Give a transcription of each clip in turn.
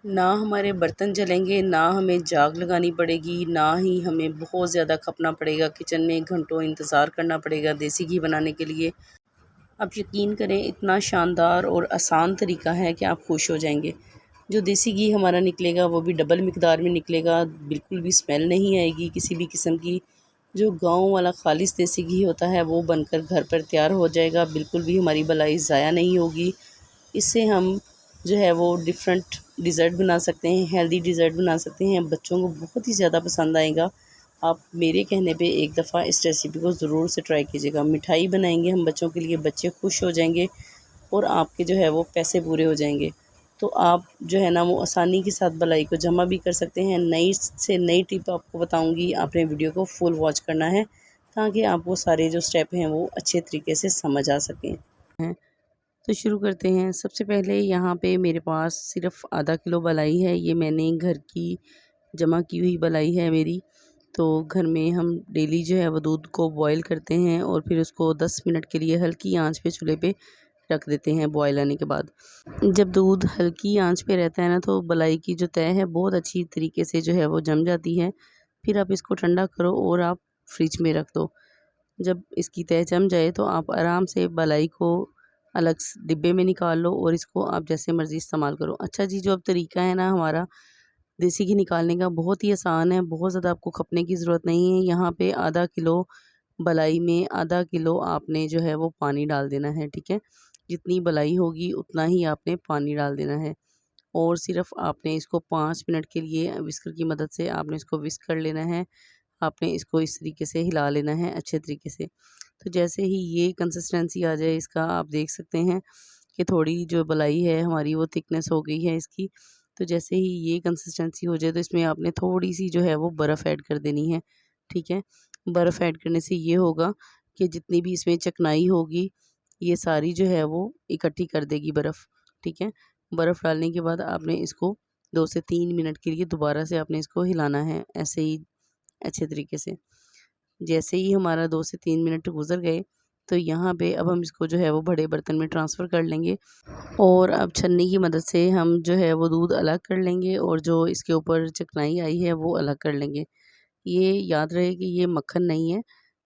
ना हमारे बर्तन जलेंगे, ना हमें जाग लगानी पड़ेगी, ना ही हमें बहुत ज़्यादा खपना पड़ेगा, किचन में घंटों इंतज़ार करना पड़ेगा देसी घी बनाने के लिए। आप यकीन करें इतना शानदार और आसान तरीका है कि आप खुश हो जाएंगे। जो देसी घी हमारा निकलेगा वो भी डबल मिकदार में निकलेगा, बिल्कुल भी स्मेल नहीं आएगी किसी भी किस्म की। जो गाँव वाला खालिस देसी घी होता है वो बनकर घर पर तैयार हो जाएगा, बिल्कुल भी हमारी भलाई ज़ाया नहीं होगी। इससे हम जो है वो डिफरेंट डिज़र्ट बना सकते हैं, हेल्दी डिज़र्ट बना सकते हैं, बच्चों को बहुत ही ज़्यादा पसंद आएगा। आप मेरे कहने पे एक दफ़ा इस रेसिपी को ज़रूर से ट्राई कीजिएगा। मिठाई बनाएंगे हम बच्चों के लिए, बच्चे खुश हो जाएंगे और आपके जो है वो पैसे पूरे हो जाएंगे। तो आप जो है ना वो आसानी के साथ भलाई को जमा भी कर सकते हैं। नई से नई टिप आपको बताऊंगी, आपने वीडियो को फुल वॉच करना है ताकि आप वो सारे जो स्टेप हैं वो अच्छे तरीके से समझ आ सकें। तो शुरू करते हैं। सबसे पहले यहाँ पे मेरे पास सिर्फ आधा किलो मलाई है। ये मैंने घर की जमा की हुई मलाई है मेरी। तो घर में हम डेली जो है वो दूध को बॉईल करते हैं और फिर उसको 10 मिनट के लिए हल्की आंच पे चूल्हे पे रख देते हैं बॉईल आने के बाद। जब दूध हल्की आंच पे रहता है ना तो मलाई की जो तय है बहुत अच्छी तरीके से जो है वो जम जाती है। फिर आप इसको ठंडा करो और आप फ्रिज में रख दो। जब इसकी तह जम जाए तो आप आराम से मलाई को अलग डिब्बे में निकाल लो और इसको आप जैसे मर्ज़ी इस्तेमाल करो। अच्छा जी, जो अब तरीका है ना हमारा देसी घी निकालने का, बहुत ही आसान है, बहुत ज़्यादा आपको खपने की ज़रूरत नहीं है। यहाँ पे आधा किलो मलाई में आधा किलो आपने जो है वो पानी डाल देना है, ठीक है? जितनी मलाई होगी उतना ही आपने पानी डाल देना है और सिर्फ़ आपने इसको 5 मिनट के लिए विस्कर की मदद से आपने इसको विस्क कर लेना है। आपने इसको इस तरीके से हिला लेना है अच्छे तरीके से। तो जैसे ही ये कंसिस्टेंसी आ जाए इसका, आप देख सकते हैं कि थोड़ी जो मलाई है हमारी वो थिकनेस हो गई है इसकी। तो जैसे ही ये कंसिस्टेंसी हो जाए तो इसमें आपने थोड़ी-सी जो है वो बर्फ़ ऐड कर देनी है, ठीक है? बर्फ़ ऐड करने से ये होगा कि जितनी भी इसमें चिकनाई होगी, ये सारी जो है वो इकट्ठी कर देगी बर्फ़, ठीक है? बर्फ़ डालने के बाद आपने इसको 2 से 3 मिनट के लिए दोबारा से आपने इसको हिलाना है, ऐसे ही अच्छे तरीके से। जैसे ही हमारा 2 से 3 मिनट गुज़र गए, तो यहाँ पे अब हम इसको जो है वो बड़े बर्तन में ट्रांसफ़र कर लेंगे और अब छन्नी की मदद से हम जो है वो दूध अलग कर लेंगे और जो इसके ऊपर चिकनाई आई है वो अलग कर लेंगे। ये याद रहे कि ये मक्खन नहीं है,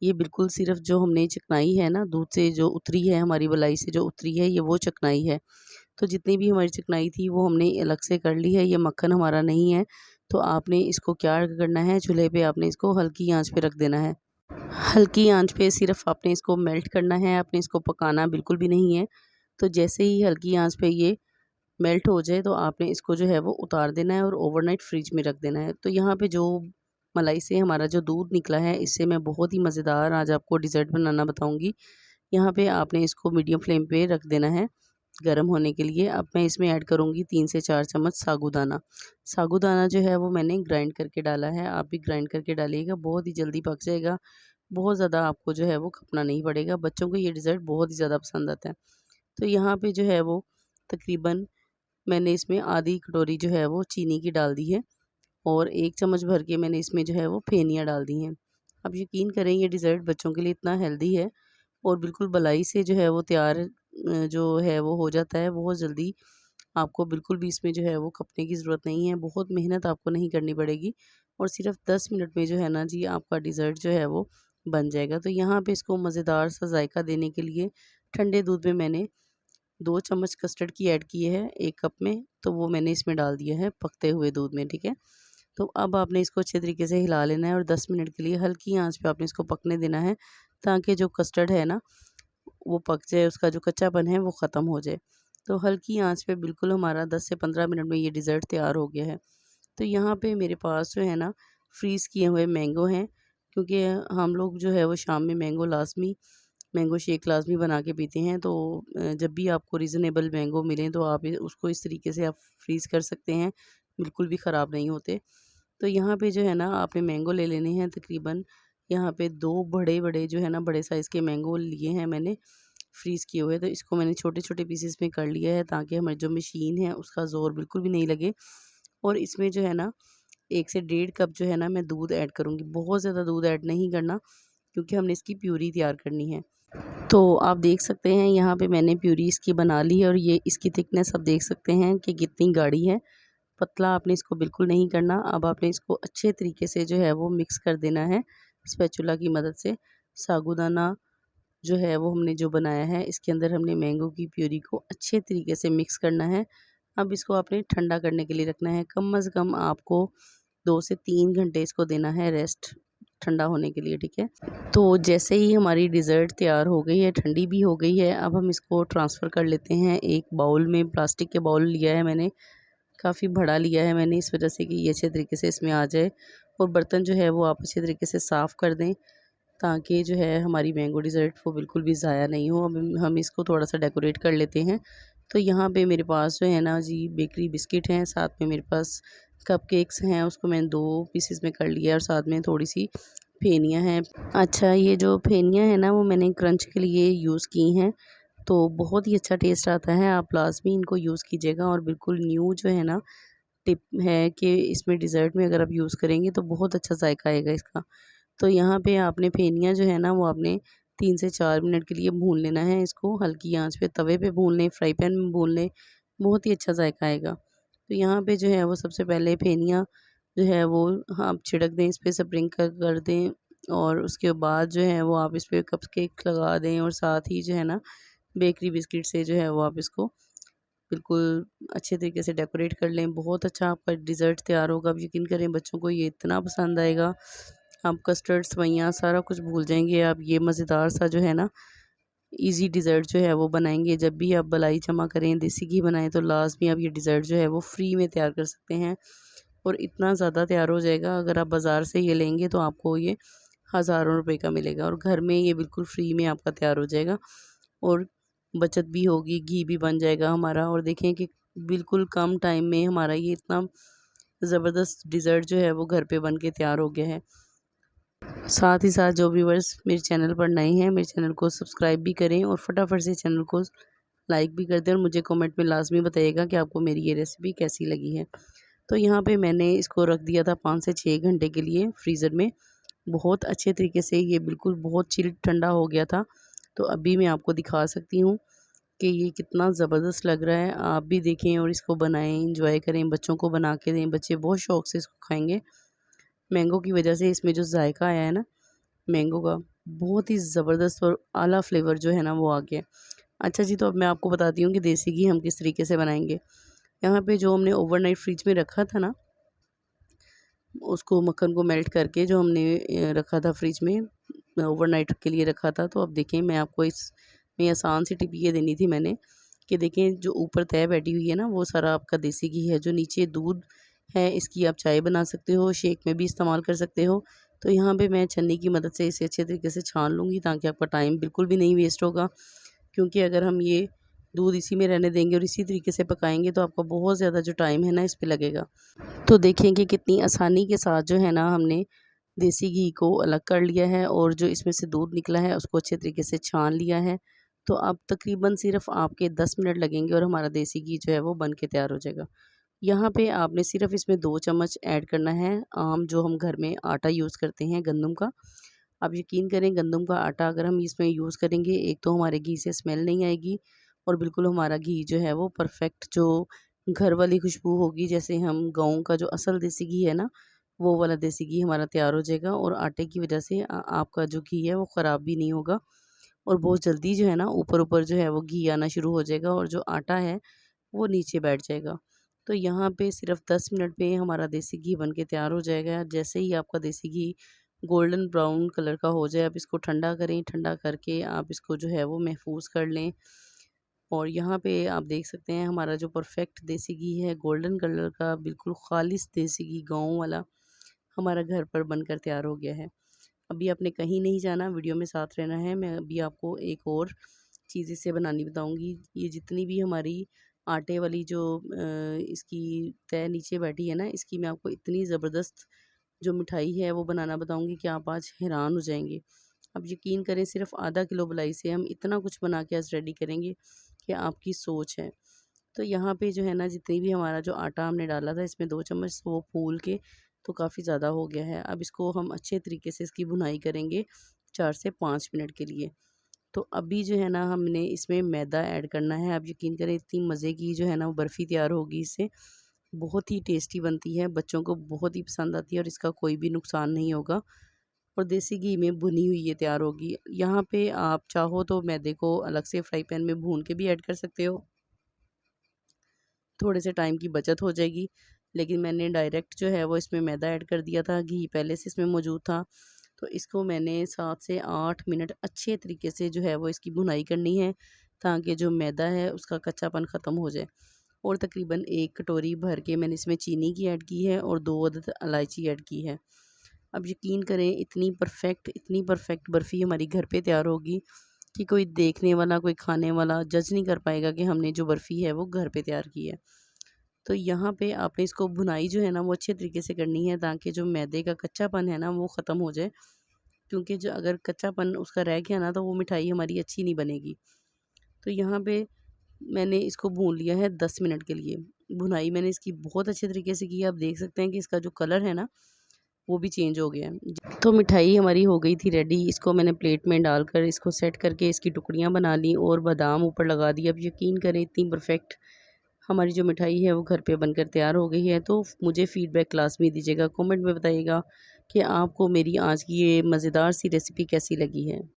ये बिल्कुल सिर्फ़ जो हमने चिकनाई है ना दूध से जो उतरी है, हमारी मलाई से जो उतरी है, ये वो चिकनाई है। तो जितनी भी हमारी चिकनाई थी वो हमने अलग से कर ली है, ये मक्खन हमारा नहीं है। तो आपने इसको क्या करना है, चूल्हे पे आपने इसको हल्की आँच पे रख देना है। हल्की आंच पे सिर्फ़ आपने इसको मेल्ट करना है, आपने इसको पकाना बिल्कुल भी नहीं है। तो जैसे ही हल्की आंच पे ये मेल्ट हो जाए तो आपने इसको जो है वो उतार देना है और ओवरनाइट फ्रिज में रख देना है। तो यहाँ पे जो मलाई से हमारा जो दूध निकला है, इससे मैं बहुत ही मज़ेदार आज आपको डिज़र्ट बनाना बताऊँगी। यहाँ पे आपने इसको मीडियम फ्लेम पे रख देना है गरम होने के लिए। अब मैं इसमें ऐड करूँगी 3 से 4 चम्मच साबूदाना। साबूदाना जो है वो मैंने ग्राइंड करके डाला है, आप भी ग्राइंड करके डालिएगा, बहुत ही जल्दी पक जाएगा। बहुत ज़्यादा आपको जो है वो खपना नहीं पड़ेगा, बच्चों को ये डिज़र्ट बहुत ही ज़्यादा पसंद आता है। तो यहाँ पे जो है वो तकरीबन मैंने इसमें आधी कटोरी जो है वो चीनी की डाल दी है और 1 चम्मच भर के मैंने इसमें जो है वो फेनिया डाल दी हैं। आप यकीन करें ये डिज़र्ट बच्चों के लिए इतना हेल्दी है और बिल्कुल भलाई से जो है वो तैयार जो है वो हो जाता है बहुत जल्दी। आपको बिल्कुल भी इसमें जो है वो खपने की ज़रूरत नहीं है, बहुत मेहनत आपको नहीं करनी पड़ेगी और सिर्फ़ 10 मिनट में जो है ना जी आपका डिज़र्ट जो है वो बन जाएगा। तो यहाँ पे इसको मज़ेदार सा जायका देने के लिए ठंडे दूध में मैंने 2 चम्मच कस्टर्ड की ऐड की है 1 कप में, तो वो मैंने इसमें डाल दिया है पकते हुए दूध में, ठीक है? तो अब आपने इसको अच्छे तरीके से हिला लेना है और 10 मिनट के लिए हल्की आँच पे आपने इसको पकने देना है ताकि जो कस्टर्ड है ना वो पक जाए, उसका जो कच्चापन है वो ख़त्म हो जाए। तो हल्की आँच पे बिल्कुल हमारा 10 से 15 मिनट में ये डिज़र्ट तैयार हो गया है। तो यहाँ पे मेरे पास जो है ना फ्रीज़ किए हुए मैंगो हैं, क्योंकि हम लोग जो है वो शाम में मैंगो शेक लाज़मी बना के पीते हैं। तो जब भी आपको रीज़नेबल मैंगो मिलें तो आप उसको इस तरीके से आप फ्रीज़ कर सकते हैं, बिल्कुल भी ख़राब नहीं होते। तो यहाँ पे जो है ना आपने मैंगो ले लेने हैं तकरीबन, यहाँ पे 2 बड़े-बड़े जो है ना बड़े साइज़ के मैंगो लिए हैं मैंने फ्रीज़ किए हुए। तो इसको मैंने छोटे-छोटे पीसेस में कर लिया है ताकि हमारी जो मशीन है उसका ज़ोर बिल्कुल भी नहीं लगे। और इसमें जो है ना 1 से डेढ़ कप जो है ना मैं दूध ऐड करूँगी। बहुत ज़्यादा दूध ऐड नहीं करना क्योंकि हमने इसकी प्यूरी तैयार करनी है। तो आप देख सकते हैं यहाँ पे मैंने प्यूरी इसकी बना ली है और ये इसकी थिकनेस आप देख सकते हैं कि कितनी गाढ़ी है। पतला आपने इसको बिल्कुल नहीं करना। अब आपने इसको अच्छे तरीके से जो है वो मिक्स कर देना है स्पैचुला की मदद से। साबूदाना जो है वो हमने जो बनाया है, इसके अंदर हमने मैंगो की प्यूरी को अच्छे तरीके से मिक्स करना है। अब इसको आपने ठंडा करने के लिए रखना है। कम से कम आपको 2 से 3 घंटे इसको देना है रेस्ट, ठंडा होने के लिए, ठीक है। तो जैसे ही हमारी डिज़र्ट तैयार हो गई है, ठंडी भी हो गई है, अब हम इसको ट्रांसफ़र कर लेते हैं एक बाउल में। प्लास्टिक के बाउल लिया है मैंने, काफ़ी बड़ा लिया है मैंने, इस वजह से कि ये अच्छे तरीके से इसमें आ जाए। और बर्तन जो है वो आप अच्छे तरीके से साफ़ कर दें, ताकि जो है हमारी मैंगो डिज़र्ट वो बिल्कुल भी ज़ाया नहीं हो। अब हम इसको थोड़ा-सा डेकोरेट कर लेते हैं। तो यहाँ पे मेरे पास जो है ना जी बेकरी बिस्किट हैं, साथ में मेरे पास कपकेक्स हैं, उसको मैंने 2 पीसेस में कर लिया, और साथ में थोड़ी-सी फेनियाँ हैं। अच्छा, ये जो फेनियाँ हैं ना वो मैंने क्रंच के लिए यूज़ की हैं, तो बहुत ही अच्छा टेस्ट आता है। आप लाज़मी इनको यूज़ कीजिएगा। और बिल्कुल न्यू जो है ना टिप है कि इसमें डिज़र्ट में अगर आप यूज़ करेंगे तो बहुत अच्छा ज़ायका आएगा इसका। तो यहाँ पे आपने फेनिया जो है ना वो आपने 3 से 4 मिनट के लिए भून लेना है इसको, हल्की आंच पे तवे पे भून लें, फ्राई पैन में भून लें, बहुत ही अच्छा ज़ायका आएगा। तो यहाँ पे जो है वो सबसे पहले फेनिया जो है वो आप छिड़क दें, इस पे स्प्रिंकल कर दें, और उसके बाद जो है वो आप इस पे कपकेक लगा दें, और साथ ही जो है ना बेकरी बिस्किट से जो है वो आप इसको बिल्कुल अच्छे तरीके से डेकोरेट कर लें। बहुत अच्छा आपका डिज़र्ट तैयार होगा। आप यकीन करें बच्चों को ये इतना पसंद आएगा, आप कस्टर्ड सेवइयाँ सारा कुछ भूल जाएँगे। आप ये मज़ेदार सा जो है ना ईज़ी डिज़र्ट जो है वो बनाएँगे। जब भी आप मलाई जमा करें, देसी घी बनाएँ, तो लाज़मी आप ये डिज़र्ट जो है वो फ्री में तैयार कर सकते हैं, और इतना ज़्यादा तैयार हो जाएगा। अगर आप बाज़ार से ये लेंगे तो आपको ये हज़ारों रुपए का मिलेगा, और घर में ये बिल्कुल फ्री में आपका तैयार हो जाएगा, और बचत भी होगी, घी भी बन जाएगा हमारा। और देखें कि बिल्कुल कम टाइम में हमारा ये इतना ज़बरदस्त डिज़र्ट जो है वो घर पे बन के तैयार हो गया है। साथ ही साथ जो व्यूअर्स मेरे चैनल पर नए हैं, मेरे चैनल को सब्सक्राइब भी करें, और फटाफट से चैनल को लाइक भी कर दें, और मुझे कमेंट में लाज़मी बताइएगा कि आपको मेरी ये रेसिपी कैसी लगी है। तो यहाँ पे मैंने इसको रख दिया था 5 से 6 घंटे के लिए फ्रीज़र में। बहुत अच्छे तरीके से ये बिल्कुल बहुत चिल्ड ठंडा हो गया था। तो अभी मैं आपको दिखा सकती हूँ कि ये कितना ज़बरदस्त लग रहा है। आप भी देखें और इसको बनाएँ, एंजॉय करें, बच्चों को बना के दें, बच्चे बहुत शौक़ से इसको खाएँगे। मैंगो की वजह से इसमें जो जायका आया है ना मैंगो का, बहुत ही ज़बरदस्त और आला फ्लेवर जो है ना वो आ गया। अच्छा जी, तो अब मैं आपको बताती हूँ कि देसी घी हम किस तरीके से बनाएँगे। यहाँ पे जो हमने ओवरनाइट फ्रिज में रखा था ना, उसको मक्खन को मेल्ट करके जो हमने रखा था फ्रिज में, ओवरनाइट के लिए रखा था। तो अब देखें, मैं आपको इसमें आसान सी टिप ये देनी थी मैंने, कि देखें जो ऊपर तह बैठी हुई है ना वो सारा आपका देसी घी है, जो नीचे दूध है इसकी आप चाय बना सकते हो, शेक में भी इस्तेमाल कर सकते हो। तो यहाँ पे मैं छन्नी की मदद से इसे अच्छे तरीके से छान लूँगी, ताकि आपका टाइम बिल्कुल भी नहीं वेस्ट होगा। क्योंकि अगर हम ये दूध इसी में रहने देंगे और इसी तरीके से पकाएंगे तो आपका बहुत ज़्यादा जो टाइम है ना इस पे लगेगा। तो देखें कि कितनी आसानी के साथ जो है ना हमने देसी घी को अलग कर लिया है, और जो इसमें से दूध निकला है उसको अच्छे तरीके से छान लिया है। तो अब तकरीबन सिर्फ आपके 10 मिनट लगेंगे और हमारा देसी घी जो है वो बन के तैयार हो जाएगा। यहाँ पे आपने सिर्फ इसमें 2 चम्मच ऐड करना है आम, जो हम घर में आटा यूज़ करते हैं गंदम का। आप यकीन करें, गंदम का आटा अगर हम इसमें यूज़ करेंगे, एक तो हमारे घी से स्मेल नहीं आएगी, और बिल्कुल हमारा घी जो है वो परफेक्ट जो घर वाली खुशबू होगी, जैसे हम गाँव का जो असल देसी घी है ना, वो वाला देसी घी हमारा तैयार हो जाएगा। और आटे की वजह से आपका जो घी है वो ख़राब भी नहीं होगा, और बहुत जल्दी जो है ना ऊपर-ऊपर जो है वो घी आना शुरू हो जाएगा, और जो आटा है वो नीचे बैठ जाएगा। तो यहाँ पे सिर्फ 10 मिनट में हमारा देसी घी बन के तैयार हो जाएगा। जैसे ही आपका देसी घी गोल्डन ब्राउन कलर का हो जाए, आप इसको ठंडा करें, ठंडा करके आप इसको जो है वो महफूज़ कर लें। और यहाँ पे आप देख सकते हैं हमारा जो परफेक्ट देसी घी है, गोल्डन कलर का बिल्कुल खालिस देसी घी गाँव वाला, हमारा घर पर बनकर तैयार हो गया है। अभी आपने कहीं नहीं जाना, वीडियो में साथ रहना है। मैं अभी आपको एक और चीज़ इससे बनानी बताऊँगी। ये जितनी भी हमारी आटे वाली जो इसकी तह नीचे बैठी है ना, इसकी मैं आपको इतनी ज़बरदस्त जो मिठाई है वो बनाना बताऊँगी कि आप आज हैरान हो जाएँगे। आप यकीन करें, सिर्फ़ आधा किलो मलाई से हम इतना कुछ बना के आज रेडी करेंगे कि आपकी सोच है। तो यहाँ पे जो है ना जितनी भी हमारा जो आटा हमने डाला था इसमें 2 चम्मच, वो फूल के तो काफ़ी ज़्यादा हो गया है। अब इसको हम अच्छे तरीके से इसकी भुनाई करेंगे 4 से 5 मिनट के लिए। तो अभी जो है ना हमने इसमें मैदा ऐड करना है। आप यकीन करें, इतनी मज़े की जो है ना वो बर्फ़ी तैयार होगी इससे। बहुत ही टेस्टी बनती है, बच्चों को बहुत ही पसंद आती है और इसका कोई भी नुकसान नहीं होगा और देसी घी में भुनी हुई ये तैयार होगी। यहाँ पे आप चाहो तो मैदे को अलग से फ्राई पैन में भून के भी ऐड कर सकते हो, थोड़े से टाइम की बचत हो जाएगी। लेकिन मैंने डायरेक्ट जो है वो इसमें मैदा ऐड कर दिया था, घी पहले से इसमें मौजूद था। तो इसको मैंने 7 से 8 मिनट अच्छे तरीके से जो है वो इसकी भुनाई करनी है, ताकि जो मैदा है उसका कच्चापन ख़त्म हो जाए। और तकरीबन 1 कटोरी भर के मैंने इसमें चीनी की ऐड की है और 2 अदद इलायची ऐड की है। अब यकीन करें इतनी परफेक्ट बर्फ़ी हमारी घर पे तैयार होगी कि कोई देखने वाला, कोई खाने वाला जज नहीं कर पाएगा कि हमने जो बर्फ़ी है वो घर पे तैयार की है। तो यहाँ पे आपने इसको भुनाई जो है ना वो अच्छे तरीके से करनी है, ताकि जो मैदे का कच्चापन है ना वो ख़त्म हो जाए, क्योंकि जो अगर कच्चापन उसका रह गया ना तो वो मिठाई हमारी अच्छी नहीं बनेगी। तो यहाँ पे मैंने इसको भून लिया है 10 मिनट के लिए। भुनाई मैंने इसकी बहुत अच्छे तरीके से की है, आप देख सकते हैं कि इसका जो कलर है ना वो भी चेंज हो गया है। तो मिठाई हमारी हो गई थी रेडी। इसको मैंने प्लेट में डालकर इसको सेट करके इसकी टुकड़ियाँ बना ली और बादाम ऊपर लगा दिए। अब यकीन करें इतनी परफेक्ट हमारी जो मिठाई है वो घर पे बनकर तैयार हो गई है। तो मुझे फ़ीडबैक क्लास में दीजिएगा, कमेंट में बताइएगा कि आपको मेरी आज की ये मज़ेदार सी रेसिपी कैसी लगी है।